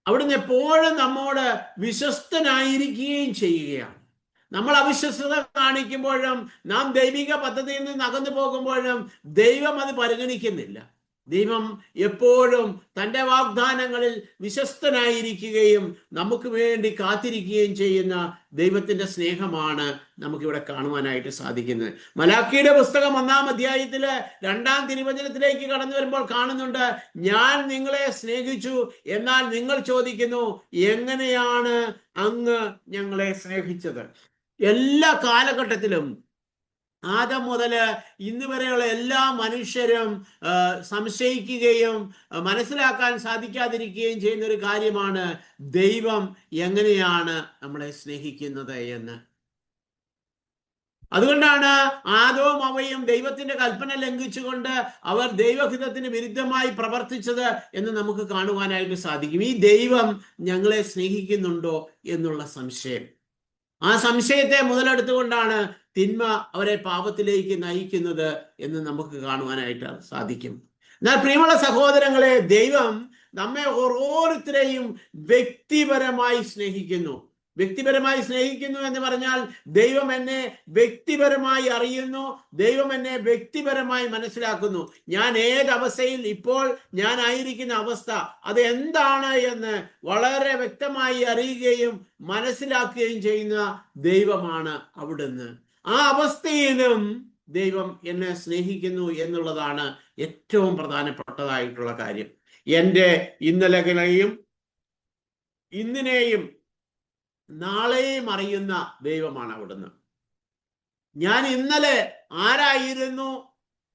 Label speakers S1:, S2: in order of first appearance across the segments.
S1: അവിടുന്ന് എപ്പോഴും നമ്മോട് വിശ്വസ്തനായിരിക്കുകയും ചെയ്യുകയാണ്. നമ്മൾ അവിശ്വസ്തത കാണിക്കുമ്പോഴും നാം ദൈവിക പദ്ധതിയിൽ നിന്ന് അകന്നു പോകുമ്പോഴും ദൈവം അത് പരിഗണിക്കുന്നില്ല. ദൈവം എപ്പോഴും തൻ്റെ വാഗ്ദാനങ്ങളിൽ വിശ്വസ്തനായിരിക്കുകയും നമുക്ക് വേണ്ടി കാത്തിരിക്കുകയും ചെയ്യുന്ന ദൈവത്തിൻ്റെ സ്നേഹമാണ് നമുക്കിവിടെ കാണുവാനായിട്ട് സാധിക്കുന്നത്. മലാക്കിയുടെ പുസ്തകം 1-ാം അധ്യായത്തില് 2-ാം തിരുവചനത്തിലേക്ക് കടന്നു വരുമ്പോൾ കാണുന്നുണ്ട്, ഞാൻ നിങ്ങളെ സ്നേഹിച്ചു, എന്നാൽ നിങ്ങൾ ചോദിക്കുന്നു എങ്ങനെയാണ് അങ്ങ് ഞങ്ങളെ സ്നേഹിച്ചത്. എല്ലാ കാലഘട്ടത്തിലും ആദം മുതൽ ഇന്ന് വരെയുള്ള എല്ലാ മനുഷ്യരും സംശയിക്കുകയും മനസ്സിലാക്കാൻ സാധിക്കാതിരിക്കുകയും ചെയ്യുന്ന ഒരു കാര്യമാണ് ദൈവം എങ്ങനെയാണ് നമ്മളെ സ്നേഹിക്കുന്നത് എന്ന്. അതുകൊണ്ടാണ് ആദവും ഹവ്വയും ദൈവത്തിന്റെ കൽപ്പന ലംഘിച്ചുകൊണ്ട് അവർ ദൈവഹിതത്തിന് വിരുദ്ധമായി പ്രവർത്തിച്ചത് എന്ന് നമുക്ക് കാണുവാനായിട്ട് സാധിക്കും. ഈ ദൈവം ഞങ്ങളെ സ്നേഹിക്കുന്നുണ്ടോ എന്നുള്ള സംശയം, ആ സംശയത്തെ മുതലെടുത്തുകൊണ്ടാണ് തിന്മ അവരെ പാപത്തിലേക്ക് നയിക്കുന്നത് എന്ന് നമുക്ക് കാണുവാനായിട്ട് സാധിക്കും. എന്നാൽ പ്രിയമുള്ള സഹോദരങ്ങളെ, ദൈവം നമ്മെ ഓരോരുത്തരെയും വ്യക്തിപരമായി സ്നേഹിക്കുന്നു. വ്യക്തിപരമായി സ്നേഹിക്കുന്നു എന്ന് പറഞ്ഞാൽ ദൈവം എന്നെ വ്യക്തിപരമായി അറിയുന്നു, ദൈവം എന്നെ വ്യക്തിപരമായി മനസ്സിലാക്കുന്നു. ഞാൻ ഏതവസ്ഥയിൽ ഇപ്പോൾ ഞാൻ ആയിരിക്കുന്ന അവസ്ഥ അത് എന്താണ് എന്ന് വളരെ വ്യക്തമായി അറിയുകയും മനസ്സിലാക്കുകയും ചെയ്യുന്ന ദൈവമാണ് അവിടുന്ന്. ആ അവസ്ഥയിലും ദൈവം എന്നെ സ്നേഹിക്കുന്നു എന്നുള്ളതാണ് ഏറ്റവും പ്രധാനപ്പെട്ടതായിട്ടുള്ള കാര്യം. എൻ്റെ ഇന്നലെയും ഇന്നിനെയും നാളെയും അറിയുന്ന ദൈവമാണ് അവിടുന്ന്. ഞാൻ ഇന്നലെ ആരായിരുന്നു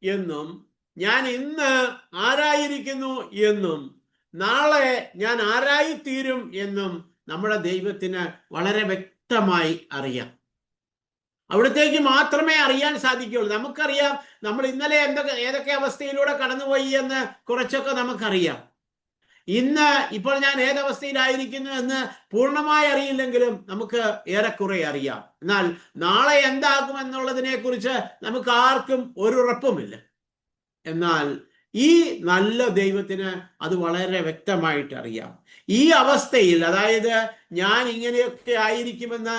S1: എന്നും ഞാൻ ഇന്ന് ആരായിരിക്കുന്നു എന്നും നാളെ ഞാൻ ആരായിത്തീരും എന്നും നമ്മുടെ ദൈവത്തിന് വളരെ വ്യക്തമായി അറിയാം. അവിടത്തേക്ക് മാത്രമേ അറിയാൻ സാധിക്കുകയുള്ളൂ. നമുക്കറിയാം നമ്മൾ ഇന്നലെ ഏതൊക്കെ അവസ്ഥയിലൂടെ കടന്നുപോയി എന്ന് കുറച്ചൊക്കെ നമുക്കറിയാം. ഇപ്പോൾ ഞാൻ ഏതവസ്ഥയിലായിരിക്കുന്നു എന്ന് പൂർണ്ണമായി അറിയില്ലെങ്കിലും നമുക്ക് ഏറെക്കുറെ അറിയാം. എന്നാൽ നാളെ എന്താകുമെന്നുള്ളതിനെ കുറിച്ച് നമുക്ക് ആർക്കും ഒരു ഉറപ്പുമില്ല. എന്നാൽ ഈ നല്ല ദൈവത്തിന് അത് വളരെ വ്യക്തമായിട്ട് അറിയാം. ഈ അവസ്ഥയിൽ, അതായത് ഞാൻ ഇങ്ങനെയൊക്കെ ആയിരിക്കുമെന്ന്,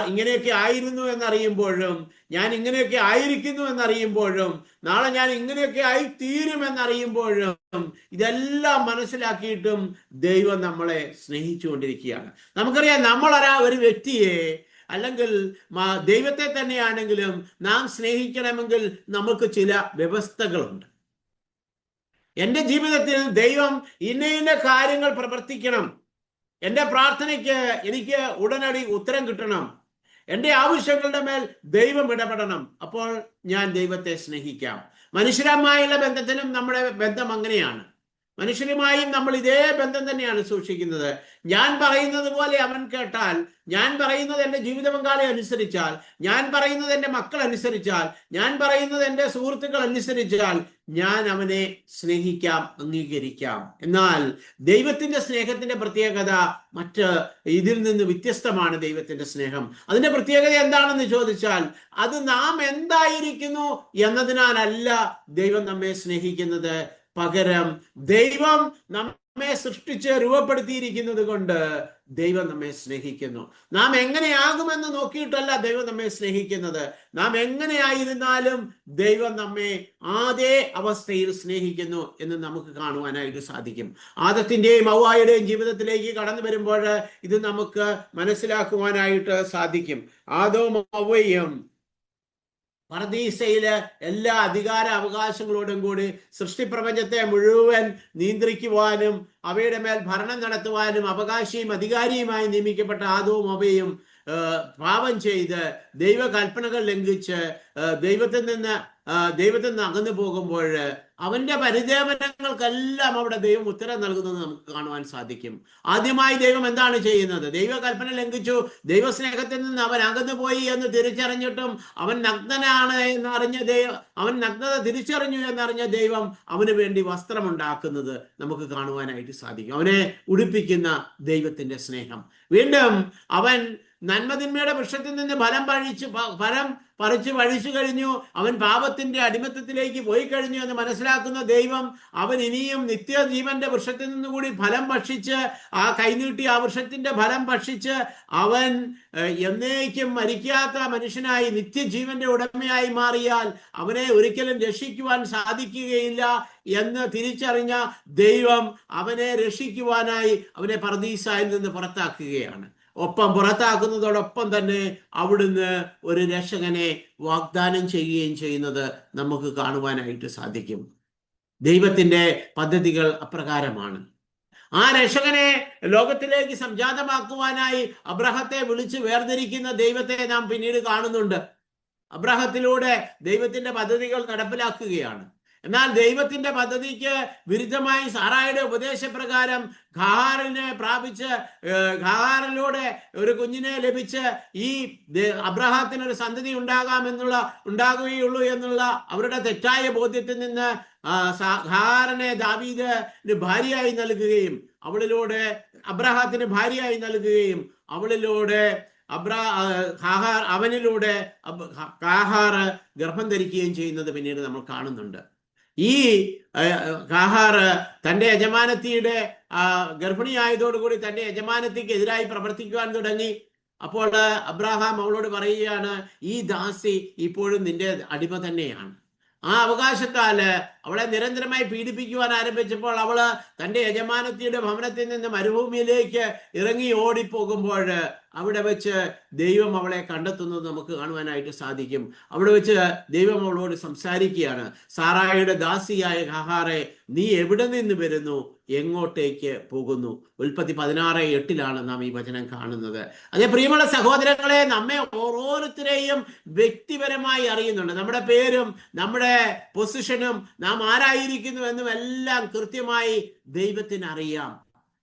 S1: ഇങ്ങനെയൊക്കെ ആയിരുന്നു എന്നറിയുമ്പോഴും, ഞാൻ ഇങ്ങനെയൊക്കെ ആയിരിക്കുന്നു എന്നറിയുമ്പോഴും, നാളെ ഞാൻ ഇങ്ങനെയൊക്കെ ആയിത്തീരുമെന്നറിയുമ്പോഴും, ഇതെല്ലാം മനസ്സിലാക്കിയിട്ടും ദൈവം നമ്മളെ സ്നേഹിച്ചുകൊണ്ടിരിക്കുകയാണ്. നമുക്കറിയാം, ഒരു വ്യക്തിയെ അല്ലെങ്കിൽ ദൈവത്തെ തന്നെയാണെങ്കിലും നാം സ്നേഹിക്കണമെങ്കിൽ നമുക്ക് ചില വ്യവസ്ഥകളുണ്ട്. എൻ്റെ ജീവിതത്തിൽ ദൈവം ഇന്ന കാര്യങ്ങൾ പ്രവർത്തിക്കണം, എൻ്റെ പ്രാർത്ഥനയ്ക്ക് എനിക്ക് ഉടനടി ഉത്തരം കിട്ടണം, എൻ്റെ ആവശ്യങ്ങളുടെ മേൽ ദൈവം ഇടപെടണം, അപ്പോൾ ഞാൻ ദൈവത്തെ സ്നേഹിക്കാം. മനുഷ്യരുമായുള്ള ബന്ധത്തിലും നമ്മുടെ ബന്ധം അങ്ങനെയാണ്. മനുഷ്യരുമായും നമ്മൾ ഇതേ ബന്ധം തന്നെയാണ് സൂക്ഷിക്കുന്നത്. ഞാൻ പറയുന്നത് പോലെ അവൻ കേട്ടാൽ, ഞാൻ പറയുന്നത് എൻ്റെ ജീവിത പങ്കാളി അനുസരിച്ചാൽ, ഞാൻ പറയുന്നത് എൻ്റെ മക്കൾ അനുസരിച്ചാൽ, ഞാൻ പറയുന്നത് എൻ്റെ സുഹൃത്തുക്കൾ അനുസരിച്ചാൽ ഞാൻ അവനെ സ്നേഹിക്കാം, അംഗീകരിക്കാം. എന്നാൽ ദൈവത്തിന്റെ സ്നേഹത്തിന്റെ പ്രത്യേകത ഇതിൽ നിന്ന് വ്യത്യസ്തമാണ്. ദൈവത്തിന്റെ സ്നേഹം, അതിന്റെ പ്രത്യേകത എന്താണെന്ന് ചോദിച്ചാൽ, അത് നാം എന്തായിരിക്കുന്നു എന്നതിനാലല്ല ദൈവം നമ്മെ സ്നേഹിക്കുന്നത്. പകരം ദൈവം നമ്മെ സൃഷ്ടിച്ച് രൂപപ്പെടുത്തിയിരിക്കുന്നത് കൊണ്ട് ദൈവം നമ്മെ സ്നേഹിക്കുന്നു. നാം എങ്ങനെയാകുമെന്ന് നോക്കിയിട്ടല്ല ദൈവം നമ്മെ സ്നേഹിക്കുന്നത്. നാം എങ്ങനെയായിരുന്നാലും ദൈവം നമ്മെ അതേ അവസ്ഥയിൽ സ്നേഹിക്കുന്നു എന്ന് നമുക്ക് കാണുവാനായിട്ട് സാധിക്കും. ആദത്തിന്റെയും ഹവ്വായുടെയും ജീവിതത്തിലേക്ക് കടന്നു വരുമ്പോൾ ഇത് നമുക്ക് മനസ്സിലാക്കുവാനായിട്ട് സാധിക്കും. ആദവും ഹവ്വയും പർദീസയില് എല്ലാ അധികാര അവകാശങ്ങളോടും കൂടി സൃഷ്ടിപ്രപഞ്ചത്തെ മുഴുവൻ നിയന്ത്രിക്കുവാനും അവയുടെ മേൽ ഭരണം നടത്തുവാനും അവകാശിയും അധികാരിയുമായി നിയമിക്കപ്പെട്ട ആദവും ഹവ്വയും പാപം ചെയ്ത് ദൈവകൽപ്പനകൾ ലംഘിച്ച് ദൈവത്തിൽ നിന്ന് അകന്നു പോകുമ്പോൾ അവന്റെ പരിദേവനങ്ങൾക്കെല്ലാം അവിടെ ദൈവം ഉത്തരം നൽകുന്നത് നമുക്ക് കാണുവാൻ സാധിക്കും. ആദ്യമായി ദൈവം എന്താണ് ചെയ്യുന്നത്? ദൈവകൽപ്പന ലംഘിച്ചു, ദൈവസ്നേഹത്തിൽ നിന്ന് അവൻ അകന്നു പോയി എന്ന് തിരിച്ചറിഞ്ഞിട്ടും അവൻ നഗ്നനാണ് എന്നറിഞ്ഞ അവൻ നഗ്നത തിരിച്ചറിഞ്ഞു എന്നറിഞ്ഞ ദൈവം അവന് വേണ്ടി വസ്ത്രമുണ്ടാക്കുന്നത് നമുക്ക് കാണുവാനായിട്ട് സാധിക്കും. അവനെ ഉടുപ്പിക്കുന്ന ദൈവത്തിന്റെ സ്നേഹം. വീണ്ടും അവൻ നന്മതിന്മയുടെ വൃക്ഷത്തിൽ നിന്ന് ഫലം പറിച്ച് വഴിച്ചു കഴിഞ്ഞു, അവൻ പാപത്തിന്റെ അടിമത്തത്തിലേക്ക് പോയി കഴിഞ്ഞു എന്ന് മനസ്സിലാക്കുന്ന ദൈവം അവൻ ഇനിയും നിത്യജീവന്റെ വൃക്ഷത്തിൽ നിന്നുകൂടി ഫലം ഭക്ഷിച്ച്, ആ കൈനീട്ടി ആ വൃക്ഷത്തിന്റെ ഫലം ഭക്ഷിച്ച് അവൻ എന്നേക്കും മരിക്കാത്ത മനുഷ്യനായി നിത്യജീവന്റെ ഉടമയായി മാറിയാൽ അവനെ ഒരിക്കലും രക്ഷിക്കുവാൻ സാധിക്കുകയില്ല എന്ന് തിരിച്ചറിഞ്ഞ ദൈവം അവനെ രക്ഷിക്കുവാനായി അവനെ പർദീസായിൽ നിന്ന് പുറത്താക്കുകയാണ്. ഒപ്പം പുറത്താക്കുന്നതോടൊപ്പം തന്നെ അവിടുന്ന് ഒരു രക്ഷകനെ വാഗ്ദാനം ചെയ്യുകയും ചെയ്യുന്നത് നമുക്ക് കാണുവാനായിട്ട് സാധിക്കും. ദൈവത്തിന്റെ പദ്ധതികൾ അപ്രകാരമാണ്. ആ രക്ഷകനെ ലോകത്തിലേക്ക് സംജാതമാക്കുവാനായി അബ്രഹത്തെ വിളിച്ച് വേർതിരിക്കുന്ന ദൈവത്തെ നാം പിന്നീട് കാണുന്നുണ്ട്. അബ്രഹത്തിലൂടെ ദൈവത്തിന്റെ പദ്ധതികൾ നടപ്പിലാക്കുകയാണ്. എന്നാൽ ദൈവത്തിന്റെ പദ്ധതിക്ക് വിരുദ്ധമായി സാറായുടെ ഉപദേശപ്രകാരം ഖാഹാറിനെ പ്രാപിച്ച്, ഖാഹാറിലൂടെ ഒരു കുഞ്ഞിനെ ലഭിച്ച് ഈ അബ്രഹാത്തിനൊരു സന്തതി ഉണ്ടാകുകയുള്ളൂ എന്നുള്ള അവരുടെ തെറ്റായ ബോധ്യത്തിൽ നിന്ന് ഖാഹാറിനെ ദാവീദിന് ഭാര്യയായി നൽകുകയും അബ്രഹാത്തിന് ഭാര്യയായി നൽകുകയും അവളിലൂടെ അവനിലൂടെ ഖാഹാർ ഗർഭം ധരിക്കുകയും ചെയ്യുന്നത് പിന്നീട് നമ്മൾ കാണുന്നുണ്ട്. ഈ ഖാഹാർ തന്റെ യജമാനത്തിയുടെ ഗർഭിണിയായതോടുകൂടി തന്റെ യജമാനത്തിക്ക് എതിരായി പ്രവർത്തിക്കുവാൻ തുടങ്ങി. അപ്പോൾ അബ്രഹാം അവളോട് പറയുകയാണ്, ഈ ദാസി ഇപ്പോഴും നിന്റെ അടിമ തന്നെയാണ്. ആ അവകാശത്താല് അവളെ നിരന്തരമായി പീഡിപ്പിക്കുവാൻ ആരംഭിച്ചപ്പോൾ അവള് തന്റെ യജമാനത്തിയുടെ ഭവനത്തിൽ നിന്ന് മരുഭൂമിയിലേക്ക് ഇറങ്ങി ഓടിപ്പോകുമ്പോൾ അവിടെ വെച്ച് ദൈവം അവളെ കണ്ടെത്തുന്നത് നമുക്ക് കാണുവാനായിട്ട് സാധിക്കും. അവിടെ വെച്ച് ദൈവം അവളോട് സംസാരിക്കുകയാണ്, സാറായുടെ ദാസിയായ ഖാഹാറെ, നീ എവിടെ നിന്ന് വരുന്നു, എങ്ങോട്ടേക്ക് പോകുന്നു? ഉൽപ്പത്തി 16:8 നാം ഈ വചനം കാണുന്നത്. അതേ പ്രിയമുള്ള സഹോദരങ്ങളെ, നമ്മെ ഓരോരുത്തരെയും വ്യക്തിപരമായി അറിയുന്നുണ്ട്. നമ്മുടെ പേരും നമ്മുടെ പൊസിഷനും നാം ആരായിരിക്കുന്നു എന്നും എല്ലാം കൃത്യമായി ദൈവത്തിന് അറിയാം.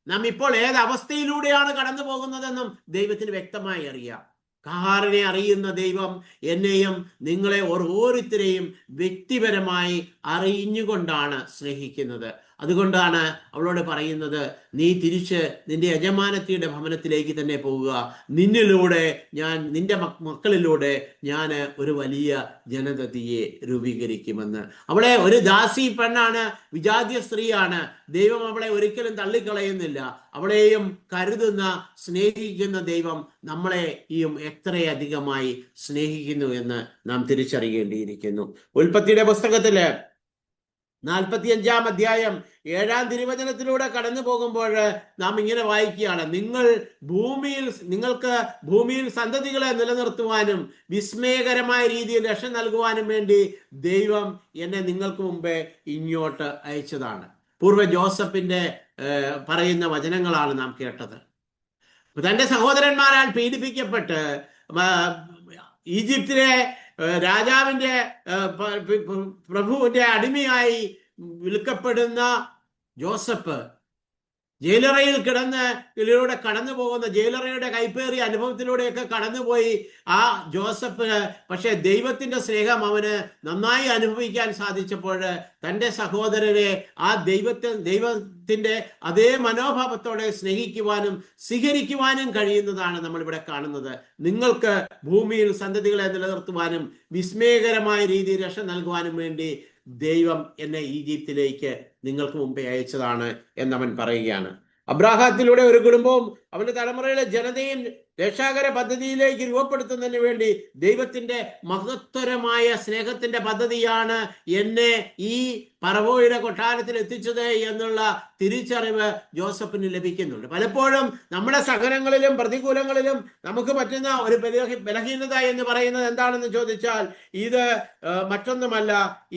S1: നാം ഇപ്പോൾ ഏത് അവസ്ഥയിലൂടെയാണ് കടന്നു പോകുന്നതെന്നും ദൈവത്തിന് വ്യക്തമായി അറിയാം. ഖാഹാറിനെ അറിയുന്ന ദൈവം എന്നെയും നിങ്ങളെ ഓരോരുത്തരെയും വ്യക്തിപരമായി അറിഞ്ഞുകൊണ്ടാണ് സ്നേഹിക്കുന്നത്. അതുകൊണ്ടാണ് അവളോട് പറയുന്നത്, നീ തിരിച്ച് നിന്റെ യജമാനത്തിയുടെ ഭവനത്തിലേക്ക് തന്നെ പോവുക. നിന്റെ മക്കളിലൂടെ ഞാൻ ഒരു വലിയ ജനതയെ രൂപീകരിക്കുമെന്ന്. അവളെ ഒരു ദാസി പെണ്ണാണ്, വിജാതീയ സ്ത്രീയാണ്. ദൈവം അവളെ ഒരിക്കലും തള്ളിക്കളയുന്നില്ല. അവളെയും കരുതുന്ന, സ്നേഹിക്കുന്ന ദൈവം നമ്മളെയും എത്രയധികമായി സ്നേഹിക്കുന്നു എന്ന് നാം തിരിച്ചറിയേണ്ടിയിരിക്കുന്നു. ഉൽപ്പത്തിയുടെ പുസ്തകത്തില് 45-ാം അധ്യായം 7-ാം തിരുവചനത്തിലൂടെ കടന്നു പോകുമ്പോൾ നാം ഇങ്ങനെ വായിക്കുകയാണ്, നിങ്ങൾക്ക് ഭൂമിയിൽ സന്തതികളെ നിലനിർത്തുവാനും വിസ്മയകരമായ രീതിയിൽ രക്ഷ നൽകുവാനും വേണ്ടി ദൈവം എന്നെ നിങ്ങൾക്ക് മുമ്പേ ഇങ്ങോട്ട് അയച്ചതാണ്. പൂർവ്വ ജോസഫിന്റെ പറയുന്ന വചനങ്ങളാണ് നാം കേട്ടത്. തന്റെ സഹോദരന്മാരാൽ പീഡിപ്പിക്കപ്പെട്ട് ഈജിപ്തിലെ രാജാവിന്റെ പ്രഭുവിന്റെ അടിമയായി വിൽക്കപ്പെടുന്ന ജോസഫ് ജയിലറയിൽ ഇതിലൂടെ കടന്നു പോകുന്ന, ജയിലറയുടെ കൈപ്പേറിയ അനുഭവത്തിലൂടെയൊക്കെ കടന്നുപോയി ആ ജോസഫിന് പക്ഷെ ദൈവത്തിന്റെ സ്നേഹം അവന് നന്നായി അനുഭവിക്കാൻ സാധിച്ചപ്പോൾ തൻ്റെ സഹോദരനെ ആ ദൈവത്തിന്റെ അതേ മനോഭാവത്തോടെ സ്നേഹിക്കുവാനും സ്വീകരിക്കുവാനും കഴിയുന്നതാണ് നമ്മളിവിടെ കാണുന്നത്. നിങ്ങൾക്ക് ഭൂമിയിൽ സന്തതികളെ നിലനിർത്തുവാനും വിസ്മയകരമായ രീതിയിൽ രക്ഷ നൽകുവാനും വേണ്ടി ദൈവം എന്നെ ഈജിപ്തിലേക്ക് നിങ്ങൾക്ക് മുമ്പേ അയച്ചതാണ് എന്നവൻ പറയുകയാണ്. അബ്രാഹത്തിലൂടെ ഒരു കുടുംബവും അവന്റെ തലമുറയിലെ ജനതയും രക്ഷാകര പദ്ധതിയിലേക്ക് രൂപപ്പെടുത്തുന്നതിന് വേണ്ടി ദൈവത്തിന്റെ മഹത്തരമായ സ്നേഹത്തിന്റെ പദ്ധതിയാണ് എന്നെ ഈ പറവോയുടെ കൊട്ടാരത്തിൽ എത്തിച്ചത് എന്നുള്ള തിരിച്ചറിവ് ജോസഫിന് ലഭിക്കുന്നുണ്ട്. പലപ്പോഴും നമ്മുടെ സഹനങ്ങളിലും പ്രതികൂലങ്ങളിലും നമുക്ക് പറ്റുന്ന ഒരു ബലഹീനത എന്ന് പറയുന്നത് എന്താണെന്ന് ചോദിച്ചാൽ ഇത് മറ്റൊന്നുമല്ല,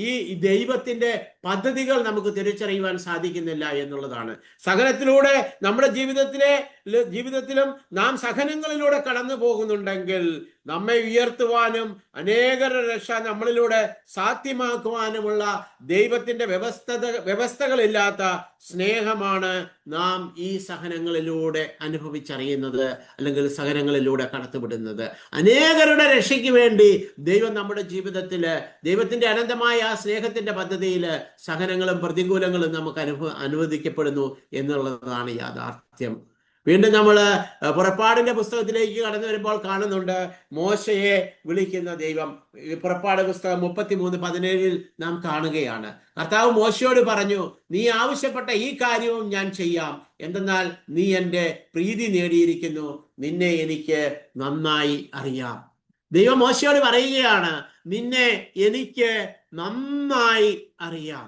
S1: ഈ ദൈവത്തിന്റെ പദ്ധതികൾ നമുക്ക് തിരിച്ചറിയുവാൻ സാധിക്കുന്നില്ല എന്നുള്ളതാണ്. സഹനത്തിലൂടെ നമ്മുടെ ജീവിതത്തിലും നാം സഹനങ്ങളിലൂടെ കടന്നു പോകുന്നുണ്ടെങ്കിൽ നമ്മെ ഉയർത്തുവാനും അനേകരുടെ രക്ഷ നമ്മളിലൂടെ സാധ്യമാക്കുവാനുമുള്ള ദൈവത്തിന്റെ വ്യവസ്ഥകളില്ലാത്ത സ്നേഹമാണ് നാം ഈ സഹനങ്ങളിലൂടെ അനുഭവിച്ചറിയുന്നത്, അല്ലെങ്കിൽ സഹനങ്ങളിലൂടെ കടത്തിവിടുന്നത്. അനേകരുടെ രക്ഷയ്ക്ക് വേണ്ടി ദൈവം നമ്മുടെ ജീവിതത്തില് ദൈവത്തിന്റെ അനന്തമായ ആ സ്നേഹത്തിന്റെ പദ്ധതിയിൽ സഹനങ്ങളും പ്രതികൂലങ്ങളും നമുക്ക് അനുവദിക്കപ്പെടുന്നു എന്നുള്ളതാണ് യാഥാർത്ഥ്യം. വീണ്ടും നമ്മൾ പുറപ്പാടിന്റെ പുസ്തകത്തിലേക്ക് കടന്നു വരുമ്പോൾ കാണുന്നുണ്ട് മോശയെ വിളിക്കുന്ന ദൈവം. പുറപ്പാട് പുസ്തകം 33:17 നാം കാണുകയാണ്. കർത്താവ് മോശയോട് പറഞ്ഞു, നീ ആവശ്യപ്പെട്ട ഈ കാര്യവും ഞാൻ ചെയ്യാം, എന്തെന്നാൽ നീ എൻ്റെ പ്രീതി നേടിയിരിക്കുന്നു, നിന്നെ എനിക്ക് നന്നായി അറിയാം. ദൈവം മോശയോട് പറയുകയാണ്, നിന്നെ എനിക്ക് നന്നായി അറിയാം,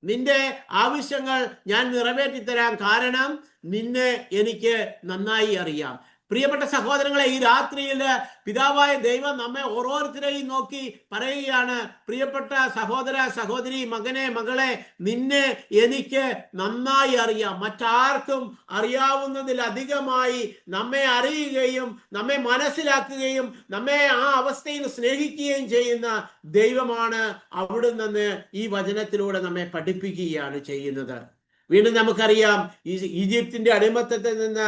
S1: നിന്റെ ആവശ്യങ്ങൾ ഞാൻ നിറവേറ്റിത്തരാം, കാരണം നിന്നെ എനിക്ക് നന്നായി അറിയാം. പ്രിയപ്പെട്ട സഹോദരങ്ങളെ, ഈ രാത്രിയിൽ പിതാവായ ദൈവം നമ്മെ ഓരോരുത്തരെയും നോക്കി പറയുകയാണ്, പ്രിയപ്പെട്ട സഹോദര സഹോദരി, മകനെ മകളെ, നിന്നെ എനിക്ക് നന്നായി അറിയാം. മറ്റാർക്കും അറിയാവുന്നതിലധികമായി നമ്മെ അറിയുകയും നമ്മെ മനസ്സിലാക്കുകയും നമ്മെ ആ അവസ്ഥയിൽ സ്നേഹിക്കുകയും ചെയ്യുന്ന ദൈവമാണ് അവിടുന്ന് ഈ വചനത്തിലൂടെ നമ്മെ പഠിപ്പിക്കുകയാണ് ചെയ്യുന്നത്. വീണ്ടും നമുക്കറിയാം, ഈജിപ്തിന്റെ അടിമത്തത്തിൽ നിന്ന്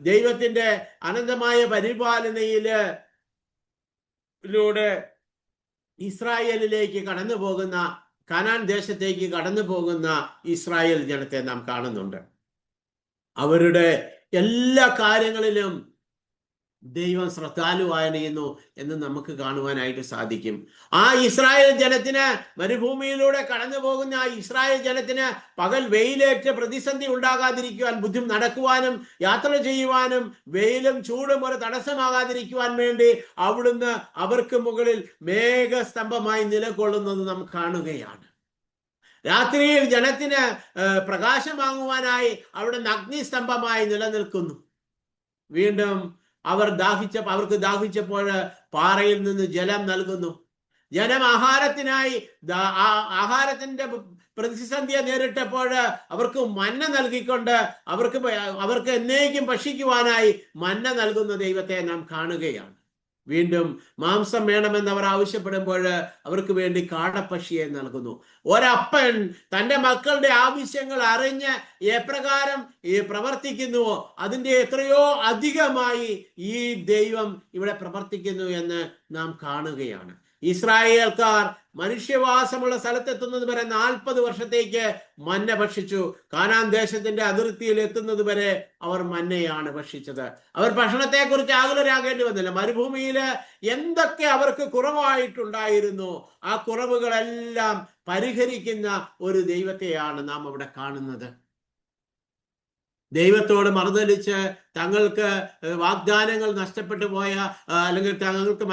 S1: ദൈവത്തിന്റെ അനന്തമായ പരിപാലനയിലൂടെ ഇസ്രായേലിലേക്ക് കടന്നു പോകുന്ന, കനാൻ ദേശത്തേക്ക് കടന്നു പോകുന്ന ഇസ്രായേൽ ജനത്തെ നാം കാണുന്നുണ്ട്. അവരുടെ എല്ലാ കാര്യങ്ങളിലും ദൈവം ശ്രദ്ധാലുവായിരുന്നു എന്ന് നമുക്ക് കാണുവാനായിട്ട് സാധിക്കും. ആ ഇസ്രായേൽ ജനത്തിന്, മരുഭൂമിയിലൂടെ കടന്നു പോകുന്ന ആ ഇസ്രായേൽ ജനത്തിന് പകൽ വെയിലേറ്റ് പ്രതിസന്ധി ഉണ്ടാകാതിരിക്കുവാൻ, നടക്കുവാനും യാത്ര ചെയ്യുവാനും വെയിലും ചൂടും ഒരു തടസ്സമാകാതിരിക്കുവാൻ വേണ്ടി അവിടുന്ന് അവർക്ക് മുകളിൽ മേഘസ്തംഭമായി നിലകൊള്ളുന്നത് നാം കാണുകയാണ്. രാത്രിയിൽ ജനത്തിന് പ്രകാശമാകുവാനായി അവിടുന്ന് അഗ്നിസ്തംഭമായി നിലനിൽക്കുന്നു. വീണ്ടും അവർക്ക് ദാഹിച്ചപ്പോൾ പാറയിൽ നിന്ന് ജലം നൽകുന്നു. ജനം ആഹാരത്തിന്റെ പ്രതിസന്ധിയെ നേരിട്ടപ്പോൾ അവർക്ക് മന്ന നൽകിക്കൊണ്ട് അവർക്ക് എന്നേക്കും ഭക്ഷിക്കുവാനായി മന്ന നൽകുന്ന ദൈവത്തെ നാം കാണുകയാണ്. വീണ്ടും മാംസം വേണമെന്ന് അവർ ആവശ്യപ്പെടുമ്പോൾ അവർക്ക് വേണ്ടി കാടപ്പക്ഷിയെ നൽകുന്നു. ഒരപ്പൻ തൻ്റെ മക്കളുടെ ആവശ്യങ്ങൾ അറിഞ്ഞ് എപ്രകാരം പ്രവർത്തിക്കുന്നുവോ അതിൻ്റെ എത്രയോ അധികമായി ഈ ദൈവം ഇവിടെ പ്രവർത്തിക്കുന്നു എന്ന് നാം കാണുകയാണ്. ഇസ്രായേൽക്കാർ മനുഷ്യവാസമുള്ള സ്ഥലത്തെത്തുന്നത് വരെ 40 വർഷത്തേക്ക് മന്ന ഭക്ഷിച്ചു. കാനാൻ ദേശത്തിന്റെ അതിർത്തിയിൽ എത്തുന്നത് വരെ അവർ മന്നയാണ് ഭക്ഷിച്ചത്. അവർ ഭക്ഷണത്തെക്കുറിച്ച് ആകുലരാകേണ്ടി വന്നില്ല. മരുഭൂമിയിൽ എന്തൊക്കെ അവർക്ക് കുറവായിട്ടുണ്ടായിരുന്നു, ആ കുറവുകളെല്ലാം പരിഹരിക്കുന്ന ഒരു ദൈവത്തെയാണ് നാം അവിടെ കാണുന്നത്. ദൈവത്തോട് മറുതലിച്ച് തങ്ങൾക്ക് വാഗ്ദാനങ്ങൾ നഷ്ടപ്പെട്ടു പോയ, അല്ലെങ്കിൽ തങ്ങൾക്ക്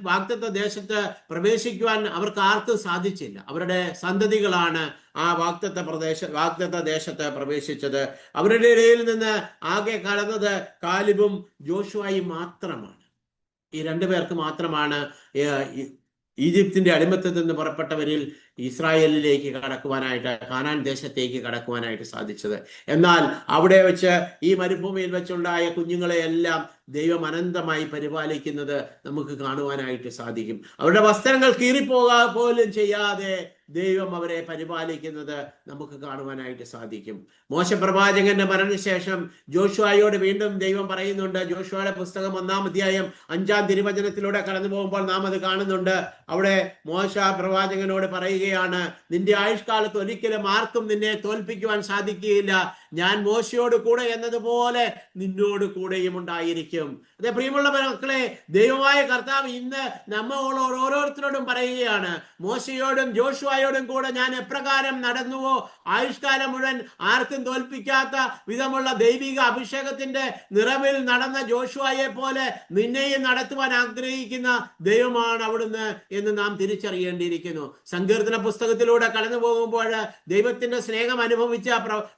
S1: വാഗ്ദത്ത ദേശത്ത് പ്രവേശിക്കുവാൻ അവർക്ക് ആർക്കും സാധിച്ചില്ല. അവരുടെ സന്തതികളാണ് ആ വാഗ്ദത്ത ദേശത്ത് പ്രവേശിച്ചത്. അവരുടെ ഇടയിൽ നിന്ന് ആകെ കടന്നത് കാലിബും ജോഷുവയും മാത്രമാണ്. ഈ 2 പേർക്ക് മാത്രമാണ് ഈജിപ്തിന്റെ അടിമത്തത്തിൽ നിന്ന് പുറപ്പെട്ടവരിൽ ഇസ്രായേലിലേക്ക് കടക്കുവാനായിട്ട്, കാനാൻ ദേശത്തേക്ക് കടക്കുവാനായിട്ട് സാധിച്ചത്. എന്നാൽ അവിടെ വെച്ച് ഈ മരുഭൂമിയിൽ വെച്ചുണ്ടായ കുഞ്ഞുങ്ങളെ എല്ലാം ദൈവം അനന്തമായി പരിപാലിക്കുന്നത് നമുക്ക് കാണുവാനായിട്ട് സാധിക്കും. അവരുടെ വസ്ത്രങ്ങൾ കീറിപ്പോകാ പോലും ചെയ്യാതെ ദൈവം അവരെ പരിപാലിക്കുന്നത് നമുക്ക് കാണുവാനായിട്ട് സാധിക്കും. മോശ പ്രവാചകന്റെ മരണശേഷം ജോഷുവയോട് വീണ്ടും ദൈവം പറയുന്നുണ്ട്. ജോഷുവയുടെ പുസ്തകം 1-ാം അധ്യായം 5-ാം തിരുവചനത്തിലൂടെ കടന്നു പോകുമ്പോൾ നാം അത് കാണുന്നുണ്ട്. അവിടെ മോശ പ്രവാചകനോട് പറയുകയാണ്, നിന്റെ ആയുഷ്കാലത്ത് ഒരിക്കലും ആർക്കും നിന്നെ തോൽപ്പിക്കുവാൻ സാധിക്കുകയില്ല. ഞാൻ മോശയോട് കൂടെ എന്നതുപോലെ നിന്നോട് കൂടെയും ഉണ്ടായിരിക്കും. അതെ പ്രിയമുള്ള മക്കളെ, ദൈവമായ കർത്താവ് ഇന്ന് നമ്മളോട് ഓരോരുത്തരോടും പറയുകയാണ്, മോശയോടും ജോഷുവയോടും കൂടെ ഞാൻ എപ്രകാരം നടന്നുവോ, ആയുഷ്കാലം മുഴുവൻ ആർക്കും തോൽപ്പിക്കാത്ത വിധമുള്ള ദൈവിക അഭിഷേകത്തിന്റെ നിറവിൽ നടന്ന ജോഷുവയെ പോലെ നിന്നെയും നടത്തുവാൻ ആഗ്രഹിക്കുന്ന ദൈവമാണ് അവിടുന്ന് എന്ന് നാം തിരിച്ചറിയേണ്ടിയിരിക്കുന്നു. സങ്കീർത്തന പുസ്തകത്തിലൂടെ കടന്നു പോകുമ്പോൾ ദൈവത്തിന്റെ സ്നേഹം അനുഭവിച്ച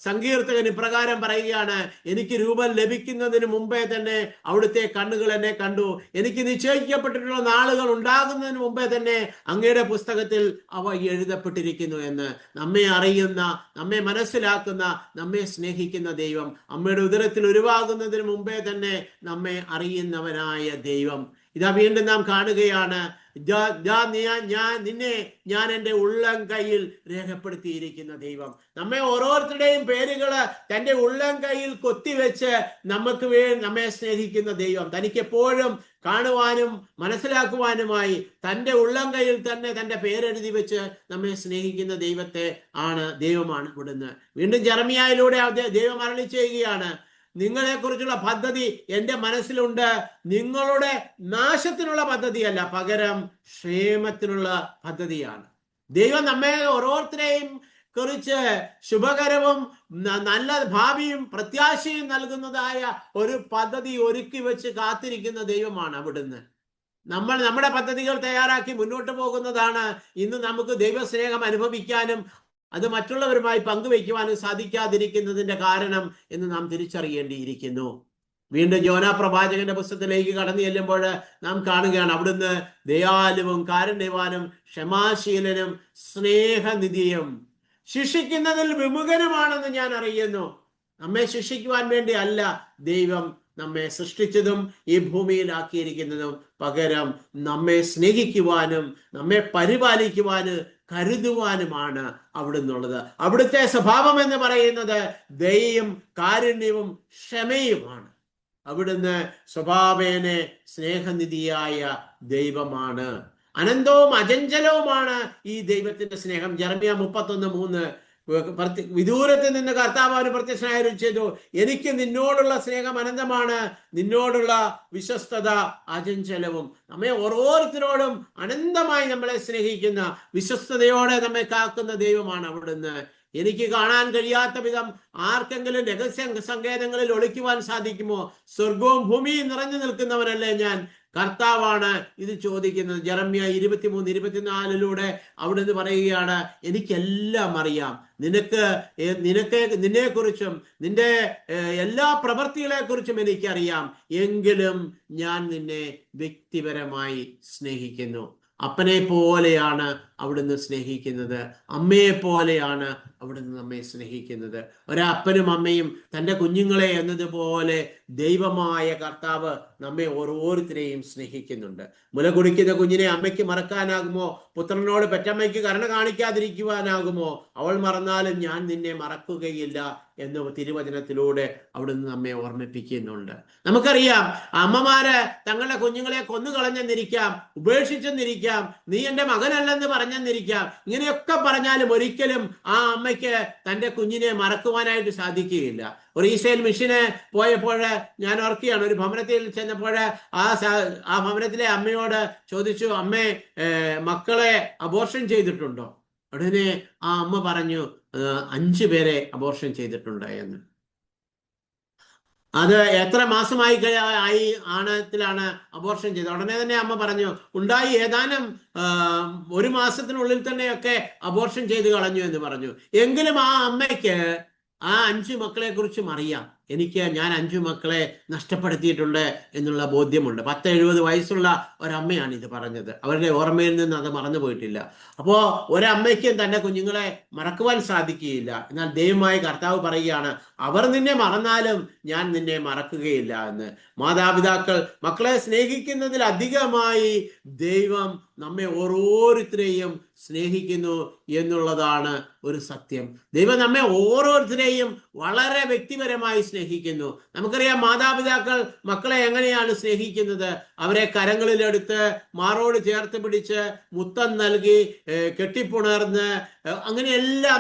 S1: സങ്കീർത്തകൻ ഇപ്രകാരം പറയുകയാണ്, എനിക്ക് രൂപം ലഭിക്കുന്നതിന് മുമ്പേ തന്നെ അവിടുത്തെ കണ്ണുകൾ എന്നെ കണ്ടു, എനിക്ക് നിശ്ചയിക്കപ്പെട്ടിട്ടുള്ള നാളുകൾ ഉണ്ടാകുന്നതിന് മുമ്പേ തന്നെ അങ്ങയുടെ പുസ്തകത്തിൽ അവ എഴുതപ്പെട്ടിരിക്കുന്നു എന്ന്. നമ്മെ അറിയുന്ന, നമ്മെ മനസ്സിലാക്കുന്ന, നമ്മെ സ്നേഹിക്കുന്ന ദൈവം, അമ്മയുടെ ഉദരത്തിൽ ഉരുവാകുന്നതിന് മുമ്പേ തന്നെ നമ്മെ അറിയുന്നവനായ ദൈവം ഇതാ വീണ്ടും നാം കാണുകയാണ്, ഞാൻ എൻ്റെ ഉള്ളം കയ്യിൽ രേഖപ്പെടുത്തിയിരിക്കുന്ന ദൈവം. നമ്മെ ഓരോരുത്തരുടെയും പേരുകള് തൻ്റെ ഉള്ളം കയ്യിൽ കൊത്തിവെച്ച് നമ്മെ സ്നേഹിക്കുന്ന ദൈവം, തനിക്ക് എപ്പോഴും കാണുവാനും മനസ്സിലാക്കുവാനുമായി തൻ്റെ ഉള്ളം കയ്യിൽ തന്നെ തൻ്റെ പേരെഴുതി വെച്ച് നമ്മെ സ്നേഹിക്കുന്ന ദൈവമാണ് ഇവിടുന്ന്. വീണ്ടും ജെറമ്യായിലൂടെ ദൈവം അരുളി ചെയ്യുകയാണ്, നിങ്ങളെക്കുറിച്ചുള്ള പദ്ധതി എൻ്റെ മനസ്സിലുണ്ട്, നിങ്ങളുടെ നാശത്തിനുള്ള പദ്ധതിയല്ല, പകരം ക്ഷേമത്തിനുള്ള പദ്ധതിയാണ്. ദൈവം നമ്മെ ഓരോരുത്തരെയും കുറിച്ച് ശുഭകരവും നല്ല ഭാവിയും പ്രത്യാശയും നൽകുന്നതായ ഒരു പദ്ധതി ഒരുക്കി വെച്ച് കാത്തിരിക്കുന്ന ദൈവമാണ് അവിടുന്ന്. നമ്മുടെ പദ്ധതികൾ തയ്യാറാക്കി മുന്നോട്ട് പോകുന്നതാണ് ഇന്ന് നമുക്ക് ദൈവസ്നേഹം അനുഭവിക്കാനും അത് മറ്റുള്ളവരുമായി പങ്കുവയ്ക്കുവാനും സാധിക്കാതിരിക്കുന്നതിന്റെ കാരണം എന്ന് നാം തിരിച്ചറിയേണ്ടിയിരിക്കുന്നു. വീണ്ടും യോനാ പ്രവാചകന്റെ പുസ്തകത്തിലേക്ക് കടന്നു ചെല്ലുമ്പോൾ നാം കാണുകയാണ്, അവിടുന്ന് ദയാലുവും കാരുണ്യവാനും ക്ഷമാശീലനും സ്നേഹനിധിയും ശിക്ഷിക്കുന്നതിൽ വിമുഖനുമാണെന്ന് ഞാൻ അറിയുന്നു. നമ്മെ ശിക്ഷിക്കുവാൻ വേണ്ടി അല്ല ദൈവം നമ്മെ സൃഷ്ടിച്ചതും ഈ ഭൂമിയിലാക്കിയിരിക്കുന്നതും, പകരം നമ്മെ സ്നേഹിക്കുവാനും നമ്മെ പരിപാലിക്കുവാനും കരുതുവാനുമാണ് അവിടുന്നുള്ളത്. അവിടുത്തെ സ്വഭാവം എന്ന് പറയുന്നത് ദയയും കാരുണ്യവും ക്ഷമയുമാണ്. അവിടുന്ന് സ്വഭാവേന സ്നേഹനിധിയായ ദൈവമാണ്. അനന്തവും അചഞ്ചലവുമാണ് ഈ ദൈവത്തിന്റെ സ്നേഹം. ജെറമ്യാ 31:3 വിദൂരത്തിൽ നിന്ന് കർത്താവ് അവന് പ്രത്യക്ഷനായി അരുളി ചെയ്തു, എനിക്ക് നിന്നോടുള്ള സ്നേഹം അനന്തമാണ്, നിന്നോടുള്ള വിശ്വസ്തത അചഞ്ചലവും. നമ്മെ ഓരോരുത്തരോടും അനന്തമായി നമ്മളെ സ്നേഹിക്കുന്ന, വിശ്വസ്തയോടെ നമ്മെ കാക്കുന്ന ദൈവമാണ് അവിടുന്ന്. എനിക്ക് കാണാൻ കഴിയാത്ത വിധം ആർക്കെങ്കിലും രഹസ്യ സങ്കേതങ്ങളിൽ ഒളിക്കുവാൻ സാധിക്കുമോ? സ്വർഗവും ഭൂമിയും നിറഞ്ഞു നിൽക്കുന്നവനല്ലേ ഞാൻ? കർത്താവാണ് ഇത് ചോദിക്കുന്നത്. ജെറമ്യാ 23-24 അവിടുന്ന് പറയുകയാണ്, എനിക്കെല്ലാം അറിയാം, നിന്നെക്കുറിച്ചും നിന്റെ എല്ലാ പ്രവൃത്തികളെ കുറിച്ചും എനിക്കറിയാം, എങ്കിലും ഞാൻ നിന്നെ വ്യക്തിപരമായി സ്നേഹിക്കുന്നു. അപ്പനെ പോലെയാണ് അവിടുന്ന് സ്നേഹിക്കുന്നത്, അമ്മയെ പോലെയാണ് അവിടുന്ന് നമ്മെ സ്നേഹിക്കുന്നത്. ഒരപ്പനും അമ്മയും തൻ്റെ കുഞ്ഞുങ്ങളെ എന്നതുപോലെ ദൈവമായ കർത്താവ് നമ്മെ ഓരോരുത്തരെയും സ്നേഹിക്കുന്നുണ്ട്. മുല കുടിക്കുന്ന കുഞ്ഞിനെ അമ്മയ്ക്ക് മറക്കാനാകുമോ? പുത്രനോട് പെറ്റമ്മയ്ക്ക് കരുണ കാണിക്കാതിരിക്കുവാനാകുമോ? അവൾ മറന്നാലും ഞാൻ നിന്നെ മറക്കുകയില്ല എന്ന് തിരുവചനത്തിലൂടെ അവിടുന്ന് നമ്മെ ഓർമ്മിപ്പിക്കുന്നുണ്ട്. നമുക്കറിയാം, അമ്മമാര് തങ്ങളുടെ കുഞ്ഞുങ്ങളെ കൊന്നുകളഞ്ഞെന്നിരിക്കാം, ഉപേക്ഷിച്ചെന്നിരിക്കാം, നീ എൻ്റെ മകനല്ലെന്ന് പറഞ്ഞെന്നിരിക്കാം. ഇങ്ങനെയൊക്കെ പറഞ്ഞാലും ഒരിക്കലും ആ അമ്മയ്ക്ക് തൻ്റെ കുഞ്ഞിനെ മറക്കുവാനായിട്ട് സാധിക്കുകയില്ല. ഒരു ഈശോയിൽ മിഷന് പോയപ്പോൾ ഞാൻ ഓർക്കുകയാണ്, ഒരു ഭവനത്തിൽ ചെന്നപ്പോൾ ആ ഭവനത്തിലെ അമ്മയോട് ചോദിച്ചു, അമ്മേ മക്കളെ അബോർഷൻ ചെയ്തിട്ടുണ്ടോ? ഉടനെ ആ അമ്മ പറഞ്ഞു, 5 പേരെ അബോർഷൻ ചെയ്തിട്ടുണ്ട് എന്ന്. അത് എത്ര മാസമായി ആണത്തിലാണ് അബോർഷൻ ചെയ്തത്? ഉടനെ തന്നെ അമ്മ പറഞ്ഞു, ഉണ്ടായി ഏതാനും 1 മാസത്തിനുള്ളിൽ തന്നെയൊക്കെ അബോർഷൻ ചെയ്ത് കളഞ്ഞു എന്ന് പറഞ്ഞു. എങ്കിലും ആ അമ്മയ്ക്ക് ആ 5 മക്കളെ കുറിച്ചും അറിയാം. ഞാൻ 5 മക്കളെ നഷ്ടപ്പെടുത്തിയിട്ടുണ്ട് എന്നുള്ള ബോധ്യമുണ്ട്. 70 വയസ്സുള്ള ഒരമ്മയാണ് ഇത് പറഞ്ഞത്. അവരുടെ ഓർമ്മയിൽ നിന്ന് അത് മറന്നു പോയിട്ടില്ല. അപ്പോൾ ഒരമ്മയ്ക്കും തൻ്റെ കുഞ്ഞുങ്ങളെ മറക്കുവാൻ സാധിക്കുകയില്ല. എന്നാൽ ദൈവമായ കർത്താവ് പറയുകയാണ്, അവർ നിന്നെ മറന്നാലും ഞാൻ നിന്നെ മറക്കുകയില്ല എന്ന്. മാതാപിതാക്കൾ മക്കളെ സ്നേഹിക്കുന്നതിൽ അധികമായി ദൈവം നമ്മെ ഓരോരുത്തരെയും സ്നേഹിക്കുന്നു എന്നുള്ളതാണ് ഒരു സത്യം. ദൈവം നമ്മെ ഓരോരുത്തരെയും വളരെ വ്യക്തിപരമായി സ്നേഹിക്കുന്നു. നമുക്കറിയാം, മാതാപിതാക്കൾ മക്കളെ എങ്ങനെയാണ് സ്നേഹിക്കുന്നത്? അവരെ കരങ്ങളിലെടുത്ത് മാറോട് ചേർത്ത് പിടിച്ച് മുത്തം നൽകി കെട്ടിപ്പുണർന്ന് അങ്ങനെയെല്ലാം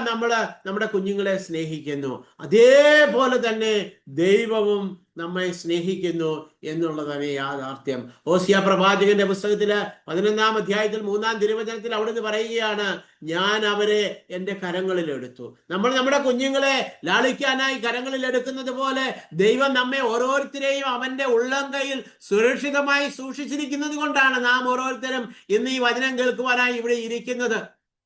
S1: നമ്മുടെ കുഞ്ഞുങ്ങളെ സ്നേഹിക്കുന്നു. അതേപോലെ തന്നെ ദൈവവും നമ്മെ സ്നേഹിക്കുന്നു എന്നുള്ളതാണ് യാഥാർത്ഥ്യം. ഹോസിയ പ്രവാചകന്റെ പുസ്തകത്തില് 11-ാം അധ്യായത്തിൽ 3-ാം തിരുവചനത്തിൽ അവിടുന്ന് പറയുകയാണ്, ഞാൻ അവരെ എൻ്റെ കരങ്ങളിൽ എടുത്തു. നമ്മൾ നമ്മുടെ കുഞ്ഞുങ്ങളെ ലാളിക്കാനായി കരങ്ങളിൽ എടുക്കുന്നത് പോലെ ദൈവം നമ്മെ ഓരോരുത്തരെയും അവന്റെ ഉള്ളം കയ്യിൽ സുരക്ഷിതമായി സൂക്ഷിച്ചിരിക്കുന്നത് കൊണ്ടാണ് നാം ഓരോരുത്തരും ഇന്ന് ഈ വചനം കേൾക്കുവാനായി ഇവിടെ ഇരിക്കുന്നത്.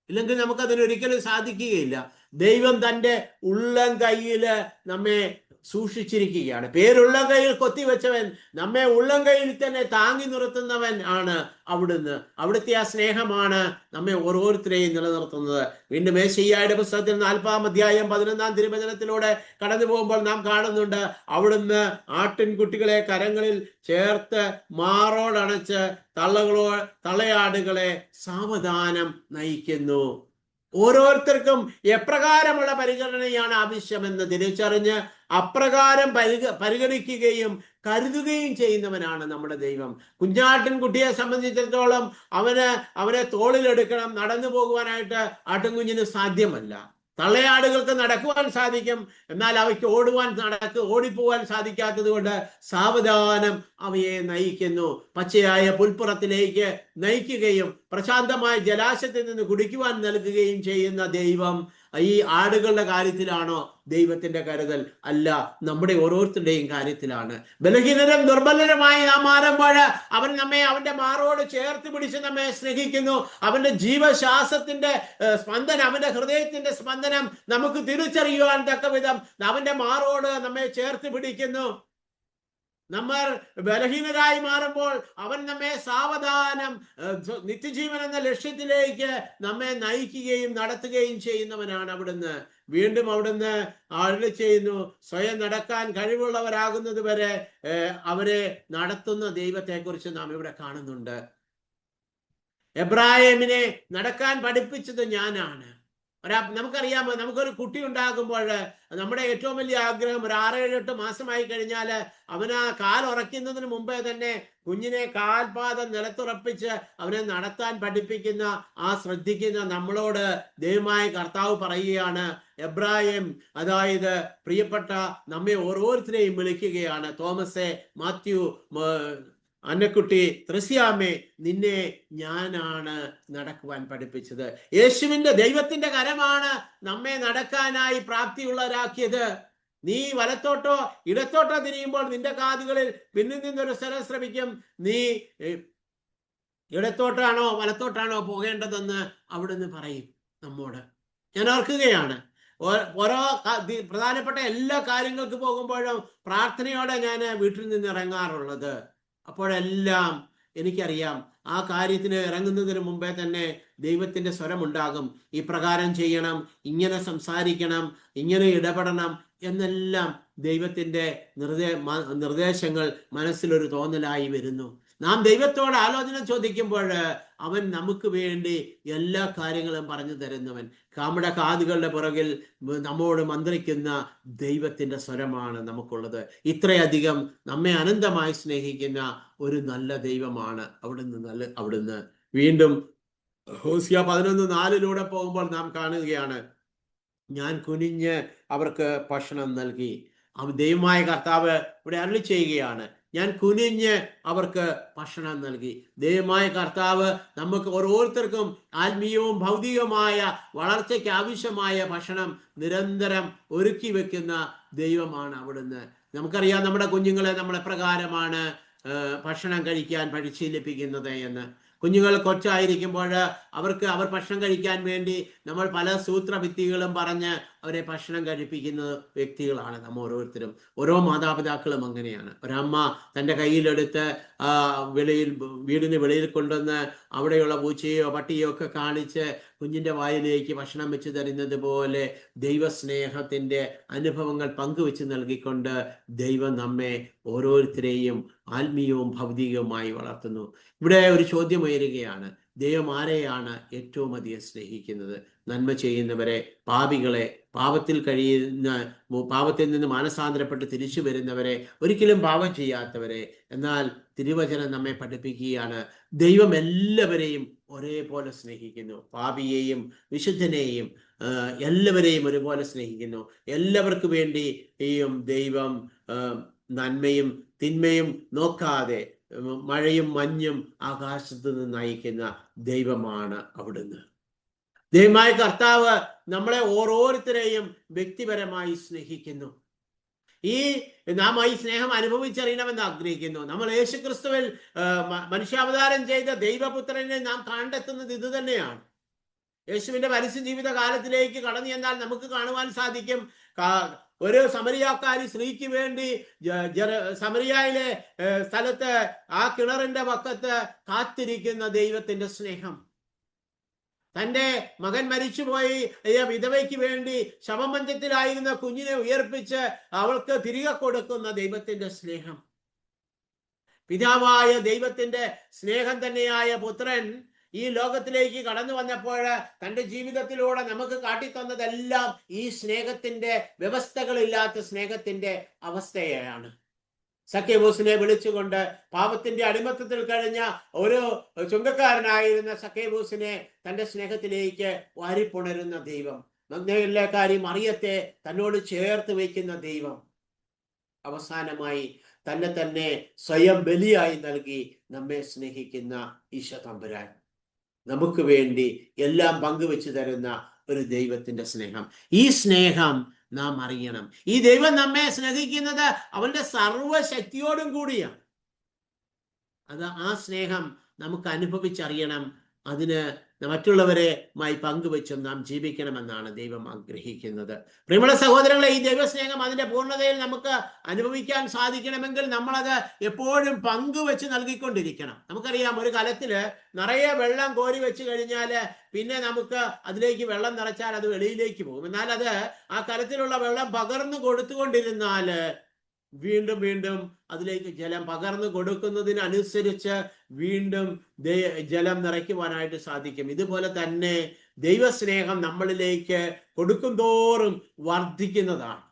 S1: ഇല്ലെങ്കിൽ നമുക്കതിനൊരിക്കലും സാധിക്കുകയില്ല. ദൈവം തൻ്റെ ഉള്ളം കയ്യില് നമ്മെ സൂക്ഷിച്ചിരിക്കുകയാണ്. പേരുള്ളം കയ്യിൽ കൊത്തിവെച്ചവൻ നമ്മെ ഉള്ളം കയ്യിൽ തന്നെ താങ്ങി നിർത്തുന്നവൻ ആണ് അവിടുന്ന്. അവിടുത്തെ ആ സ്നേഹമാണ് നമ്മെ ഓരോരുത്തരെയും നിലനിർത്തുന്നത്. വീണ്ടും യെശയ്യായുടെ പുസ്തകത്തിൽ 40-ാം അധ്യായം 11-ാം തിരുവചനത്തിലൂടെ കടന്നു പോകുമ്പോൾ നാം കാണുന്നുണ്ട്, അവിടുന്ന് ആട്ടിൻകുട്ടികളെ കരങ്ങളിൽ ചേർത്ത് മാറോടണച്ച് തള്ളയാടുകളെ സാവധാനം നയിക്കുന്നു. ഓരോരുത്തർക്കും എപ്രകാരമുള്ള പരിഗണനയാണ് ആവശ്യമെന്ന് തിരിച്ചറിഞ്ഞ് അപ്രകാരം പരിഗണിക്കുകയും കരുതുകയും ചെയ്യുന്നവനാണ് നമ്മുടെ ദൈവം. കുഞ്ഞാട്ടിൻകുട്ടിയെ സംബന്ധിച്ചിടത്തോളം അവനെ തോളിലെടുക്കണം. നടന്നു പോകുവാനായിട്ട് ആട്ടിൻകുഞ്ഞിന് സാധ്യമല്ല. തള്ളയാടുകൾക്ക് നടക്കുവാൻ സാധിക്കും, എന്നാൽ അവയ്ക്ക് ഓടിപ്പോവാൻ സാധിക്കാത്തത് കൊണ്ട് സാവധാനം അവയെ നയിക്കുന്നു. പച്ചയായ പുൽപ്പുറത്തിലേക്ക് നയിക്കുകയും പ്രശാന്തമായ ജലാശയത്തിൽ നിന്ന് കുടിക്കുവാൻ നൽകുകയും ചെയ്യുന്ന ദൈവം ഈ ആടുകളുടെ കാര്യത്തിലാണോ ദൈവത്തിന്റെ കരുതൽ? അല്ല, നമ്മുടെ ഓരോരുത്തരുടെയും കാര്യത്തിലാണ്. ബലഹീനരും ദുർബലരുമായി നാം മാറുമ്പോൾ അവൻ നമ്മെ അവന്റെ മാറോട് ചേർത്ത് പിടിച്ച് നമ്മെ സ്നേഹിക്കുന്നു. അവന്റെ ജീവശ്വാസത്തിന്റെ സ്പന്ദനം, അവന്റെ ഹൃദയത്തിന്റെ സ്പന്ദനം നമുക്ക് തിരിച്ചറിയുവാൻ തക്ക വിധം അവന്റെ മാറോട് നമ്മെ ചേർത്ത് പിടിക്കുന്നു. നമ്മൾ ബലഹീനരായി മാറുമ്പോൾ അവൻ നമ്മെ സാവധാനം നിത്യജീവൻ എന്ന ലക്ഷ്യത്തിലേക്ക് നമ്മെ നയിക്കുകയും നടത്തുകയും ചെയ്യുന്നവനാണ് അവിടുന്ന്. വീണ്ടും അവിടുന്ന് അരുളി ചെയ്യുന്നു, സ്വയം നടക്കാൻ കഴിവുള്ളവരാകുന്നത് വരെ അവരെ നടത്തുന്ന ദൈവത്തെക്കുറിച്ച് നാം ഇവിടെ കാണുന്നുണ്ട്. എബ്രാഹിമിനെ നടക്കാൻ പഠിപ്പിച്ചത് ഞാനാണ്. നമുക്കറിയാമോ, നമുക്കൊരു കുട്ടി ഉണ്ടാകുമ്പോൾ നമ്മുടെ ഏറ്റവും വലിയ ആഗ്രഹം ഒരു 6-7-8 മാസമായി കഴിഞ്ഞാൽ അവന് ആ കാൽ ഉറയ്ക്കുന്നതിന് മുമ്പേ തന്നെ കുഞ്ഞിനെ കാൽപാദം നിലത്തുറപ്പിച്ച് അവനെ നടത്താൻ പഠിപ്പിക്കുന്ന ശ്രദ്ധിക്കുന്ന നമ്മളോട് ദൈവമായ കർത്താവ് പറയുകയാണ്, എബ്രാഹിം, അതായത് പ്രിയപ്പെട്ട നമ്മെ ഓരോരുത്തരെയും വിളിക്കുകയാണ്. തോമസേ, മാത്യു, അന്നക്കുട്ടി, ത്രസ്യാമേ, നിന്നെ ഞാനാണ് നടക്കുവാൻ പഠിപ്പിച്ചത്. യേശുവിന്റെ ദൈവത്തിന്റെ കരമാണ് നമ്മെ നടക്കാനായി പ്രാപ്തിയുള്ളവരാക്കിയത്. നീ വലത്തോട്ടോ ഇടത്തോട്ടോ തിരിയുമ്പോൾ നിന്റെ കാതുകളിൽ പിന്നിൽ നിന്നൊരു സ്വരം ശ്രവിക്കും, നീ ഇടത്തോട്ടാണോ വലത്തോട്ടാണോ പോകേണ്ടതെന്ന് അവിടുന്ന് പറയും നമ്മോട്. ഞാൻ ഓർക്കുകയാണ്, ഓരോ പ്രധാനപ്പെട്ട എല്ലാ കാര്യങ്ങൾക്ക് പോകുമ്പോഴും പ്രാർത്ഥനയോടെ ഞാൻ വീട്ടിൽ നിന്ന് ഇറങ്ങാറുള്ളത്. അപ്പോഴെല്ലാം എനിക്കറിയാം, ആ കാര്യത്തിന് ഇറങ്ങുന്നതിന് മുമ്പേ തന്നെ ദൈവത്തിന്റെ സ്വരമുണ്ടാകും. ഈ പ്രകാരം ചെയ്യണം, ഇങ്ങനെ സംസാരിക്കണം, ഇങ്ങനെ ഇടപെടണം എന്നെല്ലാം ദൈവത്തിന്റെ നിർദ്ദേശങ്ങൾ മനസ്സിലൊരു തോന്നലായി വരുന്നു. നാം ദൈവത്തോട് ആലോചന ചോദിക്കുമ്പോൾ അവൻ നമുക്ക് വേണ്ടി എല്ലാ കാര്യങ്ങളും പറഞ്ഞു തരുന്നവൻ. നമ്മുടെ കാതുകളുടെ പുറകിൽ നമ്മോട് മന്ത്രിക്കുന്ന ദൈവത്തിന്റെ സ്വരമാണ് നമുക്കുള്ളത്. ഇത്രയധികം നമ്മെ അനന്തമായി സ്നേഹിക്കുന്ന ഒരു നല്ല ദൈവമാണ് അവിടുന്ന്. വീണ്ടും ഹോസിയ 11:4 പോകുമ്പോൾ നാം കാണുകയാണ്, ഞാൻ കുനിഞ്ഞ് അവർക്ക് ഭക്ഷണം നൽകി. ദൈവമായ കർത്താവ് ഇവിടെ അരുളി ചെയ്യുകയാണ്, ഞാൻ കുനിഞ്ഞ് അവർക്ക് ഭക്ഷണം നൽകി. ദൈവമായ കർത്താവ് നമുക്ക് ഓരോരുത്തർക്കും ആത്മീയവും ഭൗതികവുമായ വളർച്ചയ്ക്ക് ആവശ്യമായ ഭക്ഷണം നിരന്തരം ഒരുക്കി വെക്കുന്ന ദൈവമാണ് അവിടുന്ന്. നമുക്കറിയാം, നമ്മുടെ കുഞ്ഞുങ്ങളെ നമ്മൾ എപ്രകാരമാണ് ഭക്ഷണം കഴിക്കാൻ പരിശീലിപ്പിക്കുന്നത് എന്ന്. കുഞ്ഞുങ്ങൾ കൊച്ചായിരിക്കുമ്പോൾ അവർ ഭക്ഷണം കഴിക്കാൻ വേണ്ടി നമ്മൾ പല സൂത്രവിദ്യകളും പറഞ്ഞ് അവരെ ഭക്ഷണം കഴിപ്പിക്കുന്ന വ്യക്തികളാണ് നമ്മൾ ഓരോരുത്തരും. ഓരോ മാതാപിതാക്കളും അങ്ങനെയാണ്. ഒരമ്മ തൻ്റെ കയ്യിലെടുത്ത് വീടിന് വെളിയിൽ കൊണ്ടുവന്ന് അവിടെയുള്ള പൂച്ചയോ പട്ടിയോ ഒക്കെ കാണിച്ച് കുഞ്ഞിൻ്റെ വായിലേക്ക് ഭക്ഷണം വെച്ച് തരുന്നത് പോലെ ദൈവസ്നേഹത്തിൻ്റെ അനുഭവങ്ങൾ പങ്കുവെച്ച് നൽകിക്കൊണ്ട് ദൈവം നമ്മെ ഓരോരുത്തരെയും ആത്മീയവും ഭൗതികവുമായി വളർത്തുന്നു. ഇവിടെ ഒരു ചോദ്യം ഉയരുകയാണ്, ദൈവം ആരെയാണ് ഏറ്റവും അധികം സ്നേഹിക്കുന്നത്? നന്മ ചെയ്യുന്നവരെ, പാപികളെ, പാപത്തിൽ നിന്ന് മാനസാന്തരപ്പെട്ട് തിരിച്ചു വരുന്നവരെ, ഒരിക്കലും പാപം ചെയ്യാത്തവരെ. എന്നാൽ തിരുവചനം നമ്മെ പഠിപ്പിക്കുകയാണ്, ദൈവം എല്ലാവരെയും ഒരേപോലെ സ്നേഹിക്കുന്നു. പാപിയെയും വിശുദ്ധനെയും എല്ലാവരെയും ഒരുപോലെ സ്നേഹിക്കുന്നു. എല്ലാവർക്കും വേണ്ടിയും ദൈവം നന്മയും തിന്മയും നോക്കാതെ മഴയും മഞ്ഞും ആകാശത്ത് നിന്ന് നയിക്കുന്ന ദൈവമാണ് അവിടുന്ന്. ദൈവമായ കർത്താവ് നമ്മളെ ഓരോരുത്തരെയും വ്യക്തിപരമായി സ്നേഹിക്കുന്നു. നാം ഈ സ്നേഹം അനുഭവിച്ചറിയണമെന്ന് ആഗ്രഹിക്കുന്നു. നമ്മൾ യേശുക്രിസ്തുവിൽ മനുഷ്യാവതാരം ചെയ്ത ദൈവപുത്രനെ നാം കണ്ടെത്തുന്നത് ഇത് തന്നെയാണ്. യേശുവിന്റെ പരസ്യ ജീവിത കാലത്തിലേക്ക് കടന്നു ചെന്നാൽ നമുക്ക് കാണുവാൻ സാധിക്കും, ഒരു സമരിയാക്കാരി സ്ത്രീക്ക് വേണ്ടി സമരിയായിലെ സ്ഥലത്ത് ആ കിണറിന്റെ പക്കത്ത് കാത്തിരിക്കുന്ന ദൈവത്തിന്റെ സ്നേഹം, തന്റെ മകൻ മരിച്ചുപോയി വിധവയ്ക്ക് വേണ്ടി ശവമഞ്ചത്തിലായിരുന്ന കുഞ്ഞിനെ ഉയർപ്പിച്ച് അവൾക്ക് തിരികെ കൊടുക്കുന്ന ദൈവത്തിന്റെ സ്നേഹം, പിതാവായ ദൈവത്തിന്റെ സ്നേഹം തന്നെയായ പുത്രൻ ഈ ലോകത്തിലേക്ക് കടന്നു വന്നപ്പോൾ തന്റെ ജീവിതത്തിലൂടെ നമുക്ക് കാട്ടിത്തന്നതെല്ലാം ഈ സ്നേഹത്തിന്റെ വ്യവസ്ഥകളില്ലാത്ത സ്നേഹത്തിന്റെ അവസ്ഥയാണ്. സക്കേബൂസിനെ വിളിച്ചുകൊണ്ട് പാപത്തിന്റെ അടിമത്തത്തിൽ കഴിഞ്ഞ ഒരു ചുങ്കക്കാരനായിരുന്ന സക്കേബൂസിനെ തന്റെ സ്നേഹത്തിലേക്ക് വാരിപ്പുണരുന്ന ദൈവം, മഗ്ദലേക്കാരി മറിയത്തെ തന്നോട് ചേർത്ത് വയ്ക്കുന്ന ദൈവം, അവസാനമായി തന്നെ സ്വയം ബലിയായി നൽകി നമ്മെ സ്നേഹിക്കുന്ന ഈശോ തമ്പുരാൻ, നമുക്ക് വേണ്ടി എല്ലാം പങ്കുവെച്ചു തരുന്ന ഒരു ദൈവത്തിന്റെ സ്നേഹം. ഈ സ്നേഹം നാം അറിയണം. ഈ ദൈവം നമ്മെ സ്നേഹിക്കുന്നത് അവന്റെ സർവശക്തിയോടും കൂടിയാണ്. ആ സ്നേഹം നമുക്ക് അനുഭവിച്ചറിയണം. അതിന് മറ്റുള്ളവരുമായി പങ്കുവെച്ചും നാം ജീവിക്കണമെന്നാണ് ദൈവം ആഗ്രഹിക്കുന്നത്. പ്രിയമുള്ള സഹോദരങ്ങളെ, ഈ ദൈവസ്നേഹം അതിന്റെ പൂർണ്ണതയിൽ നമുക്ക് അനുഭവിക്കാൻ സാധിക്കണമെങ്കിൽ നമ്മളത് എപ്പോഴും പങ്കുവെച്ച് നൽകിക്കൊണ്ടിരിക്കണം. നമുക്കറിയാം, ഒരു കലത്തില് നിറയെ വെള്ളം കോരി വെച്ച് കഴിഞ്ഞാൽ പിന്നെ നമുക്ക് അതിലേക്ക് വെള്ളം നിറച്ചാൽ അത് വെളിയിലേക്ക് പോകും. എന്നാൽ അത് ആ കലത്തിലുള്ള വെള്ളം പകർന്നു കൊടുത്തുകൊണ്ടിരുന്നാൽ വീണ്ടും വീണ്ടും അതിലേക്ക് ജലം പകർന്നു കൊടുക്കുന്നതിനനുസരിച്ച് വീണ്ടും ജലം നിറയ്ക്കുവാനായിട്ട് സാധിക്കും. ഇതുപോലെ തന്നെ ദൈവസ്നേഹം നമ്മളിലേക്ക് കൊടുക്കും തോറും വർദ്ധിക്കുന്നതാണ്.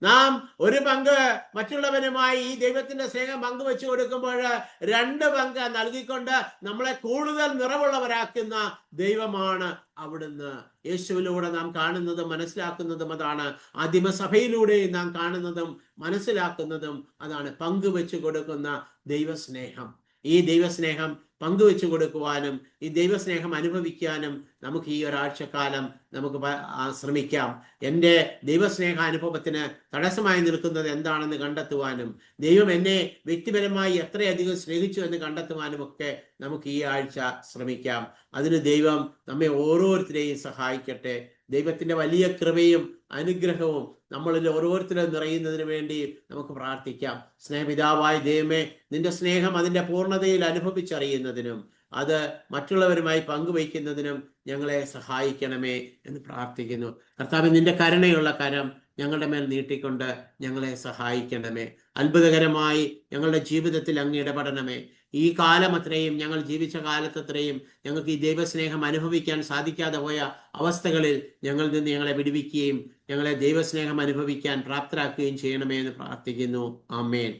S1: നാം ഒരു പങ്ക് മറ്റുള്ളവരുമായി ഈ ദൈവത്തിന്റെ സ്നേഹം പങ്കുവെച്ചു കൊടുക്കുമ്പോൾ 2 പങ്ക് നൽകിക്കൊണ്ട് നമ്മളെ കൂടുതൽ നിറവുള്ളവരാക്കുന്ന ദൈവമാണ് അവിടുന്ന്. യേശുവിലൂടെ നാം കാണുന്നതും മനസ്സിലാക്കുന്നതും അതാണ്. ആദിമസഭയിലൂടെ നാം കാണുന്നതും മനസ്സിലാക്കുന്നതും അതാണ്. പങ്കുവെച്ചു കൊടുക്കുന്ന ദൈവസ്നേഹം. ഈ ദൈവസ്നേഹം പങ്കുവെച്ചു കൊടുക്കുവാനും ഈ ദൈവസ്നേഹം അനുഭവിക്കാനും നമുക്ക് ഈ ഒരാഴ്ചക്കാലം നമുക്ക് ശ്രമിക്കാം. എൻ്റെ ദൈവസ്നേഹ അനുഭവത്തിന് തടസ്സമായി നിൽക്കുന്നത് എന്താണെന്ന് കണ്ടെത്തുവാനും ദൈവം എന്നെ വ്യക്തിപരമായി എത്രയധികം സ്നേഹിച്ചു എന്ന് കണ്ടെത്തുവാനും ഒക്കെ നമുക്ക് ഈ ആഴ്ച ശ്രമിക്കാം. അതിന് ദൈവം നമ്മെ ഓരോരുത്തരെയും സഹായിക്കട്ടെ. ദൈവത്തിന്റെ വലിയ കൃപയും അനുഗ്രഹവും നമ്മളിൽ ഓരോരുത്തരും നിറയുന്നതിന് വേണ്ടി നമുക്ക് പ്രാർത്ഥിക്കാം. സ്നേഹപിതാവായ ദൈവമേ, നിന്റെ സ്നേഹം അതിന്റെ പൂർണ്ണതയിൽ അനുഭവിച്ചറിയുന്നതിനും അത് മറ്റുള്ളവരുമായി പങ്കുവയ്ക്കുന്നതിനും ഞങ്ങളെ സഹായിക്കണമേ എന്ന് പ്രാർത്ഥിക്കുന്നു. കർത്താവേ, നിന്റെ കരുണയുള്ള കരം ഞങ്ങളുടെ മേൽ നീട്ടിക്കൊണ്ട് ഞങ്ങളെ സഹായിക്കണമേ. അത്ഭുതകരമായി ഞങ്ങളുടെ ജീവിതത്തിൽ അങ്ങ് ഇടപെടണമേ. ഈ കാലം അത്രയും, ഞങ്ങൾ ജീവിച്ച കാലത്തത്രയും ഞങ്ങൾക്ക് ഈ ദൈവസ്നേഹം അനുഭവിക്കാൻ സാധിക്കാതെ പോയ അവസ്ഥകളിൽ ഞങ്ങളിൽ നിന്ന് ഞങ്ങളെ വിടുവിക്കുകയും ഞങ്ങളെ ദൈവസ്നേഹം അനുഭവിക്കാൻ പ്രാപ്തരാക്കുകയും ചെയ്യണമേ എന്ന് പ്രാർത്ഥിക്കുന്നു. ആമേൻ.